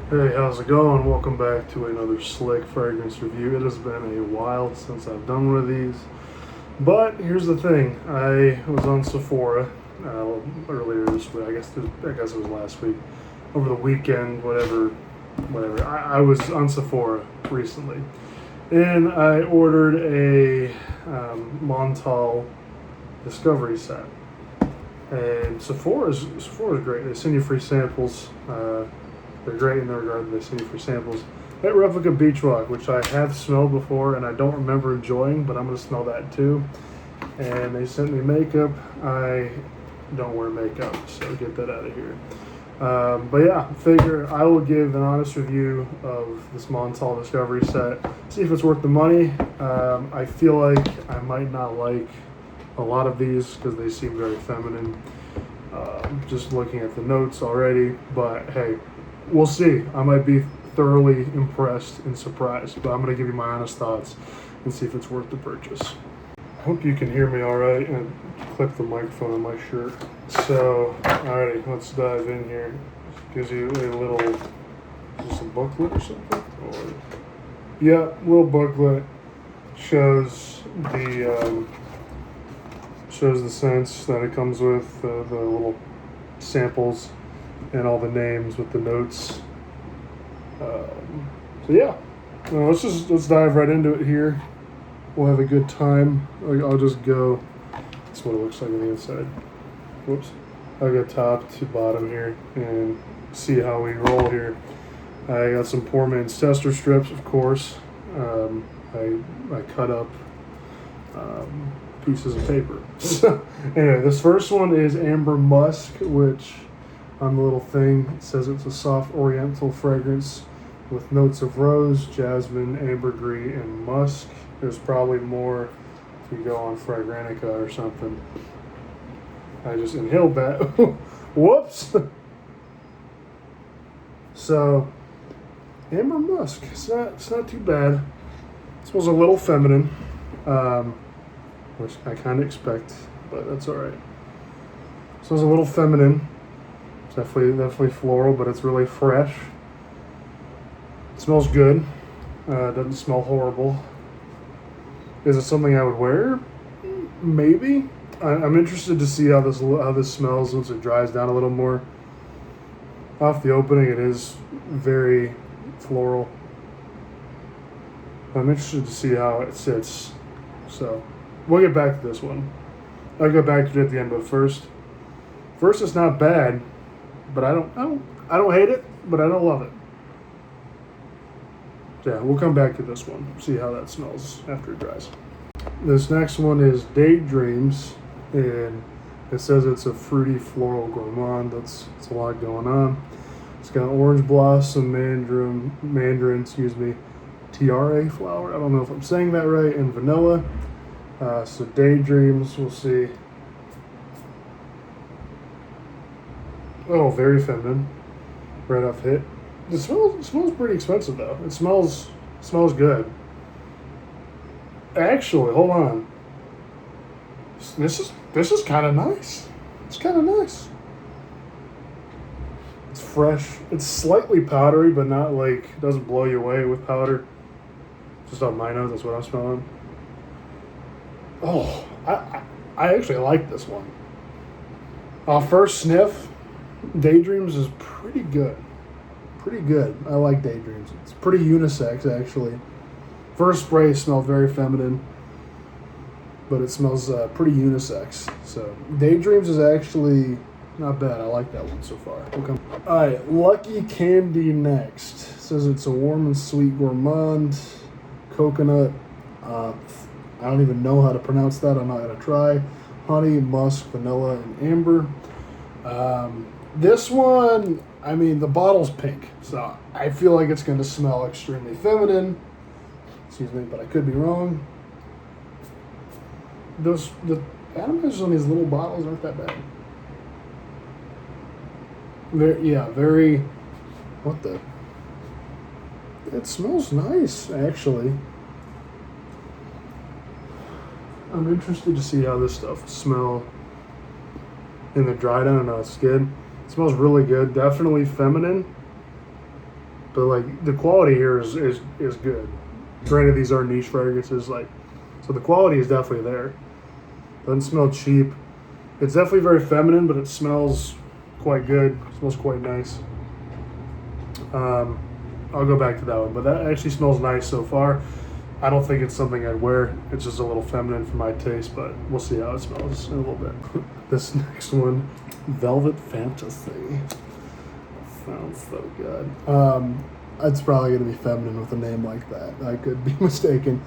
Hey, how's it going? Welcome back to another slick fragrance review. It has been a while since I've done one of these, but here's the thing: I was on Sephora earlier this week. I guess it was last week, over the weekend, whatever. I was on Sephora recently, and I ordered a Montale Discovery set. And Sephora's great. They send you free samples. They're great in the regard that they send you free samples. That replica beach rock, which I have smelled before and I don't remember enjoying, but I'm gonna smell that too. And they sent me makeup. I don't wear makeup, so get that out of here. But yeah, figure I will give an honest review of this Montale Discovery set. See if it's worth the money. I feel like I might not like a lot of these because they seem very feminine. Just looking at the notes already, but hey, we'll see. I might be thoroughly impressed and surprised, but I'm going to give you my honest thoughts and see if it's worth the purchase. I hope you can hear me all right, and clip the microphone on my shirt. So, alrighty, let's dive in here. Gives you a little, is this a booklet or something? Or, yeah, little booklet. Shows the scents that it comes with, the little samples and all the names with the notes. So yeah, let's dive right into it here. We'll have a good time. I'll just go. That's what it looks like on the inside. Whoops. I'll go top to bottom here and see how we roll here. I got some poor man's tester strips, of course. I cut up pieces of paper. So anyway, this first one is Amber Musk, which on the little thing it says it's a soft oriental fragrance with notes of rose, jasmine, ambergris, and musk. There's probably more if you go on Fragrantica or something. I just inhaled that. Whoops. So Amber Musk, it's not too bad. It smells a little feminine. Which I kind of expect, but that's all right. It smells a little feminine. It's definitely floral, but it's really fresh. It smells good. It doesn't smell horrible. Is it something I would wear? Maybe. I'm interested to see how this smells once it dries down a little more. Off the opening, it is very floral. I'm interested to see how it sits. So we'll get back to this one. I'll go back to it at the end, but first it's not bad, but I don't hate it, but I don't love it. Yeah, we'll come back to this one, see how that smells after it dries. This next one is Daydreams, and it says it's a fruity floral gourmand. That's a lot going on. It's got orange blossom, mandarin, tiare flower. I don't know if I'm saying that right, and vanilla. So Daydreams, we'll see. Oh, very feminine. Right off hit. It smells pretty expensive though. It smells good. Actually, hold on. This is kind of nice. It's kind of nice. It's fresh. It's slightly powdery, but not like doesn't blow you away with powder. Just on my nose, that's what I'm smelling. Oh, I actually like this one. First sniff, Daydreams is pretty good. Pretty good. I like Daydreams. It's pretty unisex, actually. First spray smells very feminine, but it smells pretty unisex. So Daydreams is actually not bad. I like that one so far. Okay. All right, Lucky Candy next. It says it's a warm and sweet gourmand, coconut. I don't even know how to pronounce that. I'm not gonna try. Honey, musk, vanilla, and amber. This one, I mean, the bottle's pink, so I feel like it's going to smell extremely feminine. Excuse me, but I could be wrong. The atomizers on these little bottles aren't that bad. Very. What the? It smells nice, actually. I'm interested to see how this stuff will smell in the dry down. I know it's good. It smells really good. Definitely feminine. but like the quality here is good. Granted, these are niche fragrances, like, so the quality is definitely there. Doesn't smell cheap. It's definitely very feminine, but it smells quite good. It smells quite nice. I'll go back to that one, but that actually smells nice so far. I don't think it's something I'd wear. It's just a little feminine for my taste, but we'll see how it smells in a little bit. This next one, Velvet Fantasy. Sounds so good. It's probably going to be feminine with a name like that. I could be mistaken.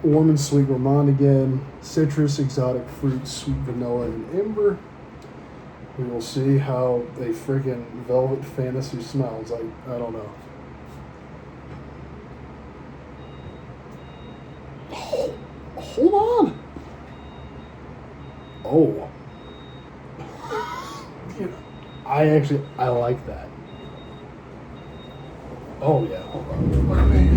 Warm and sweet gourmand again. Citrus, exotic fruit, sweet vanilla, and amber. We will see how a freaking Velvet Fantasy smells. I don't know. Oh, hold on. Oh. I like that. Oh yeah, hold on. Let me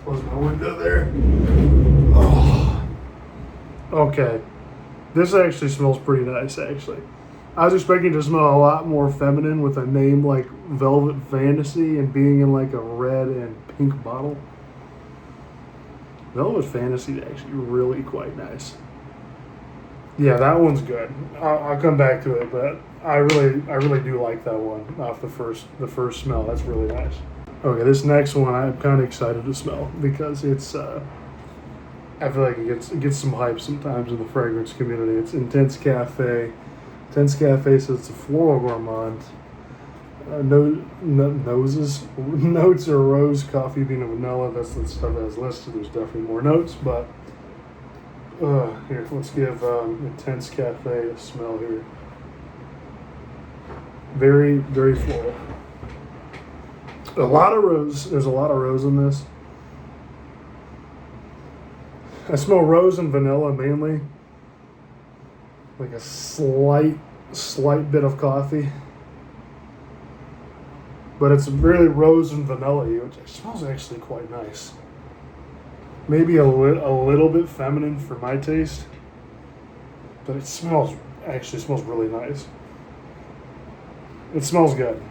close my window there. Oh. Okay. This actually smells pretty nice, actually. I was expecting to smell a lot more feminine with a name like Velvet Fantasy and being in like a red and pink bottle. Velvet Fantasy is actually really quite nice. Yeah, that one's good. I'll come back to it, but I really do like that one off the first smell. That's really nice. Okay, this next one I'm kind of excited to smell because it's I feel like it gets some hype sometimes in the fragrance community. It's Intense Cafe. Intense Cafe says it's a floral gourmand. Notes are rose, coffee bean, and vanilla. That's the stuff that's listed. There's definitely more notes, but here, let's give Intense Cafe a smell here. Very, very floral. A lot of rose. There's a lot of rose in this. I smell rose and vanilla mainly. Like a slight bit of coffee. But it's really rose and vanilla, which smells actually quite nice. Maybe a little bit feminine for my taste. But it smells really nice. It smells good.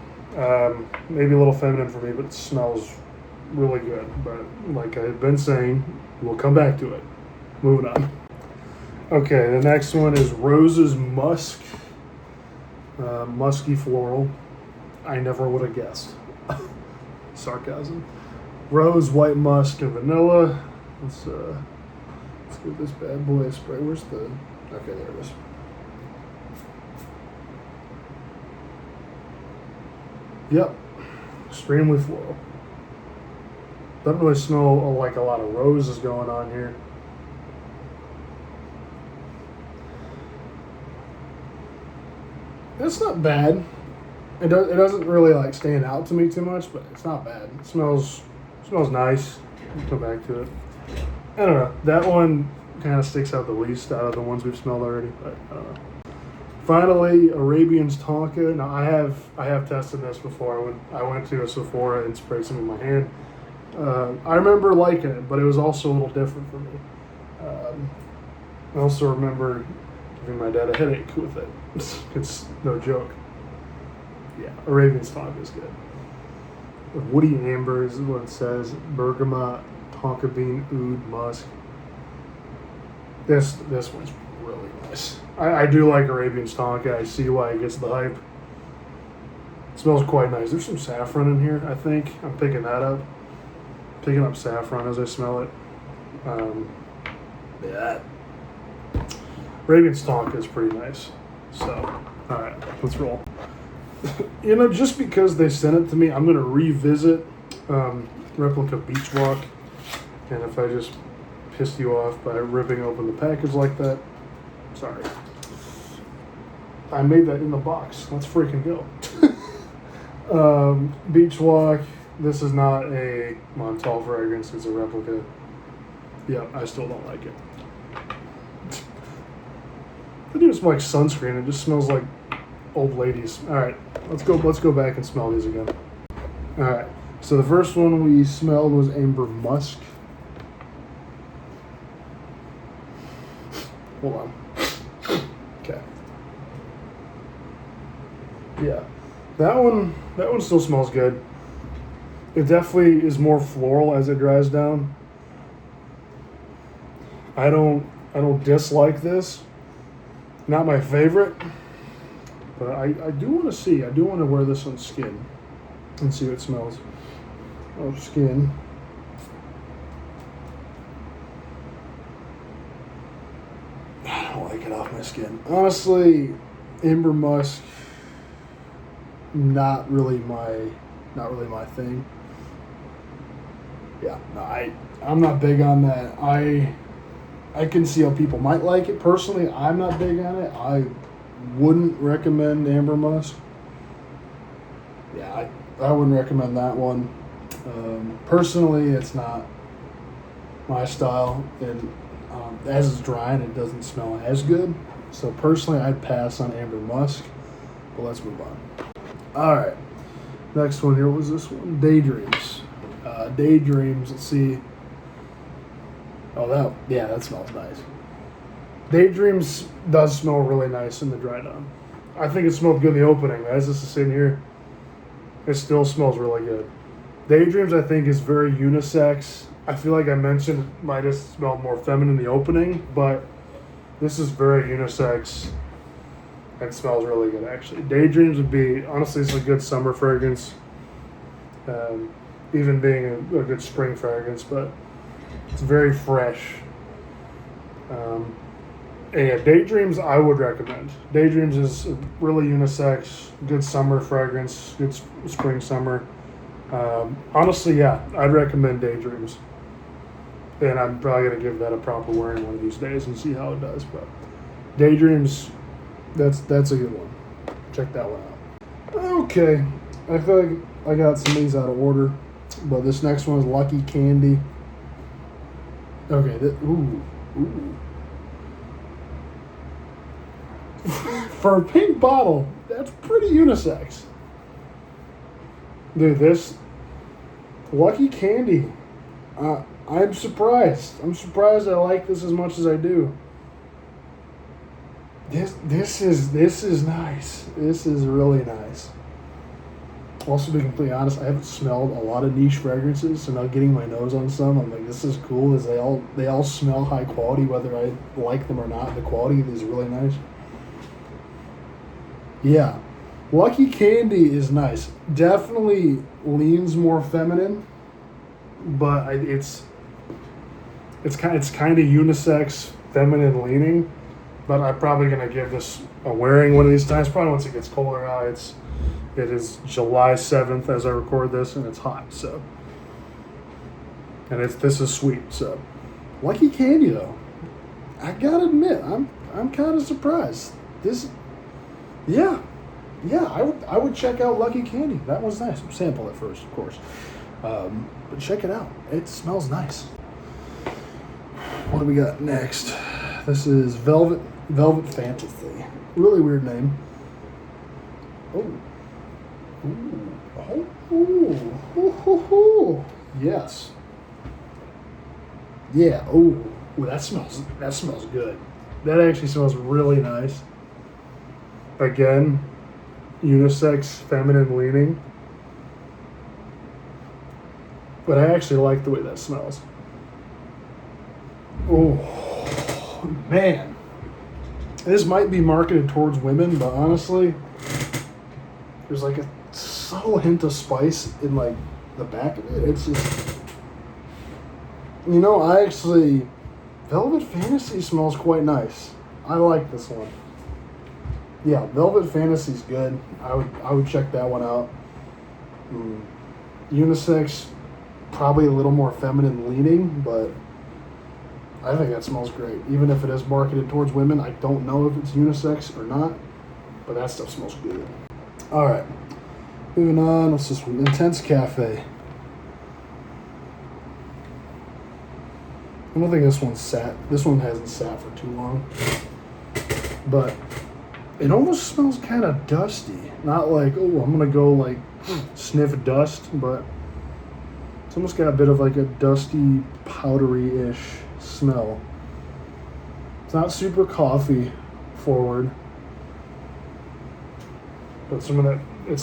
Maybe a little feminine for me, but it smells really good. But like I've been saying, we'll come back to it. Moving on. Okay, the next one is Rose's Musk. Musky floral. I never would have guessed. Sarcasm. Rose, white musk, and vanilla. Let's give this bad boy a spray. Where's the... Okay, there it is. Yep. Extremely floral. Doesn't really smell like a lot of roses going on here. It's not bad. It doesn't really like stand out to me too much, but it's not bad. It smells nice. We'll come back to it. I don't know. That one kind of sticks out the least out of the ones we've smelled already, but I don't know. Finally, Arabian's Tonka. Now I have tested this before. I went to a Sephora and sprayed some in my hand. I remember liking it, but it was also a little different for me. I also remember giving my dad a headache with it. It's no joke. Yeah, Arabian's Tonka is good. Woody amber is what it says. Bergamot, tonka bean, oud, musk. This one's really nice. I do like Arabian's Tonka. I see why it gets the hype. It smells quite nice. There's some saffron in here, I think. I'm picking that up. Picking up saffron as I smell it. Yeah. Arabian's Tonka is pretty nice. So, alright, let's roll. Just because they sent it to me, I'm going to revisit Replica Beach Walk. And if I just pissed you off by ripping open the package like that, sorry. I made that in the box. Let's freaking go. Beach Walk. This is not a Montale fragrance. It's a replica. Yeah, I still don't like it. It doesn't smell like sunscreen. It just smells like old ladies. All right, let's go back and smell these again. All right. So the first one we smelled was Amber Musk. Hold on. Okay. Yeah. That one still smells good. It definitely is more floral as it dries down. I don't dislike this. Not my favorite, but I do want to see. I do want to wear this on skin and see what it smells. Oh, skin. I don't like it off my skin. Honestly, amber musk, not really my thing. Yeah, no, I'm not big on that. I can see how people might like it. Personally, I'm not big on it. I wouldn't recommend amber musk. Yeah, I wouldn't recommend that one. Personally, it's not my style, and as it's drying, it doesn't smell as good. So personally, I'd pass on amber musk. But let's move on. All right, next one here. What was this one? Daydreams. Daydreams. Let's see. Oh, that smells nice. Daydreams does smell really nice in the dry down. I think it smelled good in the opening. As this is sitting here, it still smells really good. Daydreams, I think, is very unisex. I feel like I mentioned might have smelled more feminine in the opening, but this is very unisex and smells really good, actually. Daydreams would be, honestly, it's a good summer fragrance, even being a good spring fragrance, but it's very fresh. And yeah, Daydreams I would recommend. Daydreams is a really unisex, good summer fragrance, good spring, summer. Honestly, yeah, I'd recommend Daydreams. And I'm probably going to give that a proper wearing one of these days and see how it does. But Daydreams, that's a good one. Check that one out. Okay, I feel like I got some of these out of order. But this next one is Lucky Candy. Okay, ooh. For a pink bottle, that's pretty unisex. Dude, this Lucky Candy, I'm surprised. I'm surprised I like this as much as I do. This is nice. This is really nice. Also, to be completely honest, I haven't smelled a lot of niche fragrances, so now getting my nose on some, I'm like, this is cool. As they all smell high quality, whether I like them or not. The quality is really nice. Yeah, Lucky Candy is nice. Definitely leans more feminine, but it's kind of unisex, feminine leaning. But I'm probably gonna give this a wearing one of these times. Probably once it gets colder out. It is July 7th as I record this, and it's hot. So, and this is sweet. So, Lucky Candy though, I gotta admit, I'm kind of surprised. Yeah, I would check out Lucky Candy. That was nice. Sample it first, of course. But check it out. It smells nice. What do we got next? This is Velvet Fantasy. Really weird name. Oh. Ooh. Yes. Yeah. Ooh, that smells good. That actually smells really nice. Again, unisex, feminine leaning. But I actually like the way that smells. Oh, man. This might be marketed towards women, but honestly, there's like a subtle hint of spice in like the back of it. It's just, Velvet Fantasy smells quite nice. I like this one. Yeah, Velvet Fantasy's good. I would check that one out. Unisex, probably a little more feminine leaning, but I think that smells great. Even if it is marketed towards women, I don't know if it's unisex or not, but that stuff smells good. All right, moving on. What's this one? Intense Cafe. I don't think this one hasn't sat for too long, but it almost smells kind of dusty. Not like, oh, I'm going to go like sniff dust, but it's almost got a bit of like a dusty, powdery-ish smell. It's not super coffee forward, But some of that, it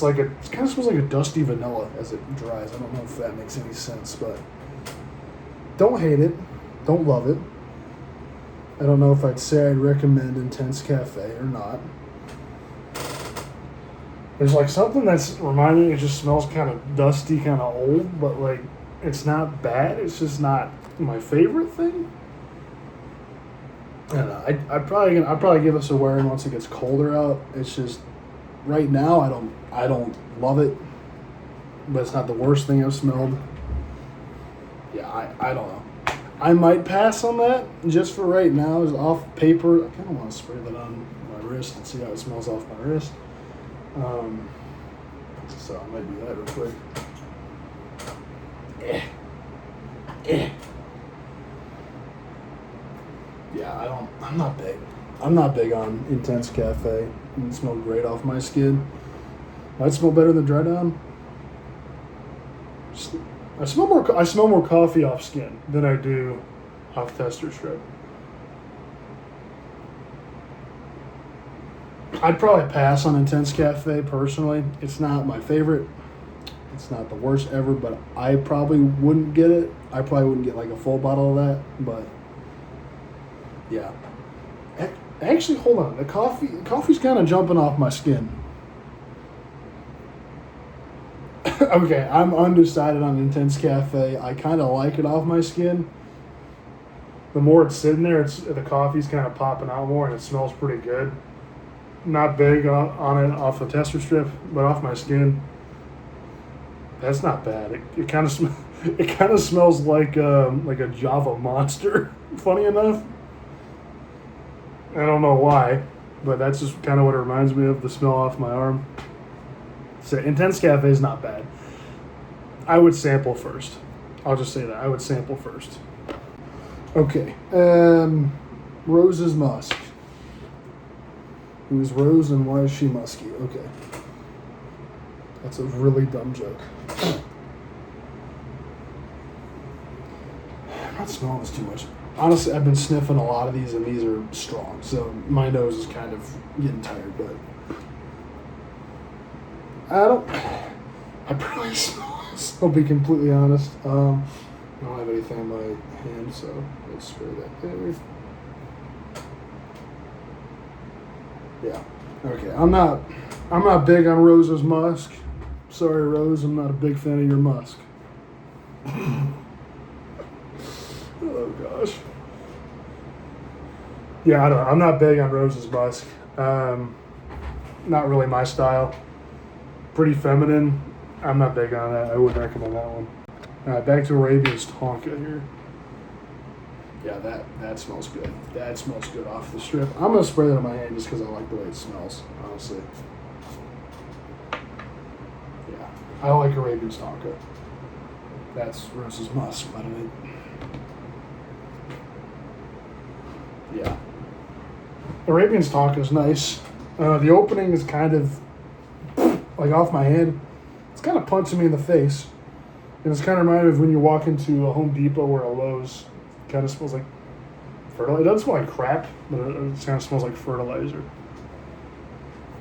kind of smells like a dusty vanilla as it dries. I don't know if that makes any sense, but don't hate it, don't love it. I don't know if I'd say I'd recommend Intense Cafe or not. There's like something that's reminding me, it just smells kind of dusty, kind of old, but like it's not bad. It's just not my favorite thing. I don't know. I'd probably give this a wear once it gets colder out. It's just right now I don't love it, but it's not the worst thing I've smelled. Yeah, I don't know. I might pass on that just for right now. It's off paper. I kind of want to spray that on my wrist and see how it smells off my wrist. So I might do that real quick. Yeah, I'm not big on Intense Cafe. It smells great off my skin. Might smell better than dry down. I smell more coffee off skin than I do off tester strip. I'd probably pass on Intense Cafe personally. It's not my favorite. It's not the worst ever, but I probably wouldn't get it. I probably wouldn't get like a full bottle of that, but yeah. Actually, hold on. The coffee's kind of jumping off my skin. Okay, I'm undecided on Intense Cafe. I kind of like it off my skin. The more it's sitting there, the coffee's kind of popping out more, and it smells pretty good. Not big on it off the tester strip, but off my skin, that's not bad. It kind of smells like a Java Monster. Funny enough, I don't know why, but that's just kind of what it reminds me of. The smell off my arm. So Intense Cafe is not bad. I would sample first. I'll just say that I would sample first. Okay, Rose's Musk. Who's Rose and why is she musky? Okay. That's a really dumb joke. I'm not smelling this too much. Honestly, I've been sniffing a lot of these, and these are strong, so my nose is kind of getting tired, but I probably smell this, I'll be completely honest. I don't have anything in my hand, so let's spray that there. Yeah. Okay. I'm not big on Rose's Musk. Sorry, Rose. I'm not a big fan of your musk. Oh gosh. Yeah, I'm not big on Rose's Musk. Not really my style. Pretty feminine. I'm not big on that. I wouldn't recommend that one. All right, back to Arabian's Tonka here. Yeah, that smells good. That smells good off the strip. I'm going to spray that on my hand just because I like the way it smells, honestly. Yeah, I like Arabian's Tonka. That's Rose's Musk, by the way. Yeah. Arabian's Tonka is nice. The opening is kind of, like off my hand, it's kind of punching me in the face. And it's kind of reminded me of when you walk into a Home Depot or a Lowe's. Kind of smells like fertilizer. It doesn't smell like crap, but it kind of smells like fertilizer.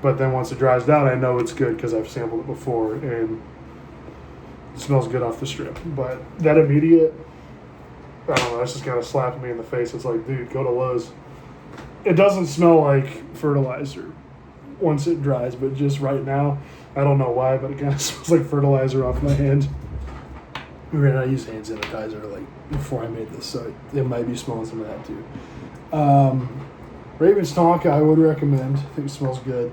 But then once it dries down, I know it's good because I've sampled it before and it smells good off the strip. But that immediate, I don't know, that's just kind of slapping me in the face. It's like, dude, go to Lowe's. It doesn't smell like fertilizer once it dries, but just right now, I don't know why, but it kind of smells like fertilizer off my hand. I used hand sanitizer like before I made this, so it might be smelling some of that too. Raven's Tonka I would recommend. I think it smells good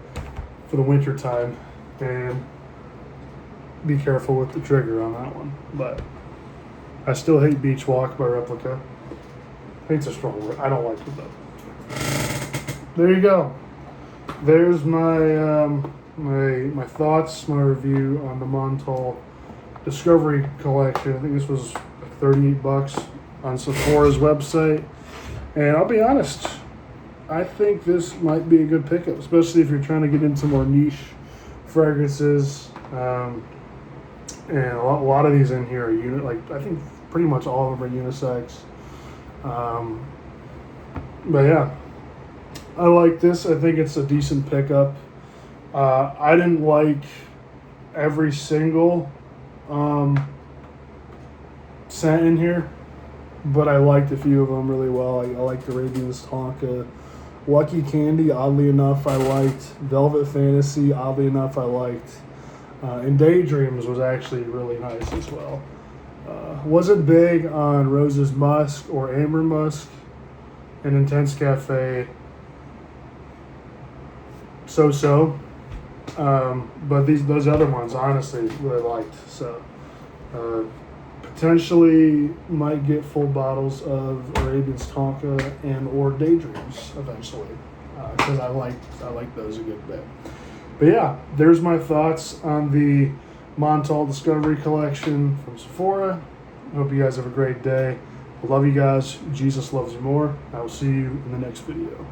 for the winter time, and be careful with the trigger on that one. But I still hate Beach Walk by Replica. Hate's a strong word. I don't like it though. There you go. There's my my thoughts, my review on the Montale Discovery Collection. I think this was like $38 on Sephora's website. And I'll be honest, I think this might be a good pickup, especially if you're trying to get into more niche fragrances. And a lot of these in here are I think pretty much all of them are unisex. But yeah, I like this. I think it's a decent pickup. I didn't like every single scent in here, but I liked a few of them really well. I liked Arabian's Tonka. Lucky Candy, oddly enough, I liked. Velvet Fantasy, oddly enough, I liked. And Daydreams was actually really nice as well. Wasn't big on Rose's Musk or Amber Musk and Intense Cafe. So. But those other ones, honestly, really liked. So potentially might get full bottles of Arabian's Tonka and or Daydreams eventually, because I like those a good bit. But yeah, there's my thoughts on the Montale Discovery Collection from Sephora. Hope you guys have a great day. I love you guys. Jesus loves you more. I will see you in the next video.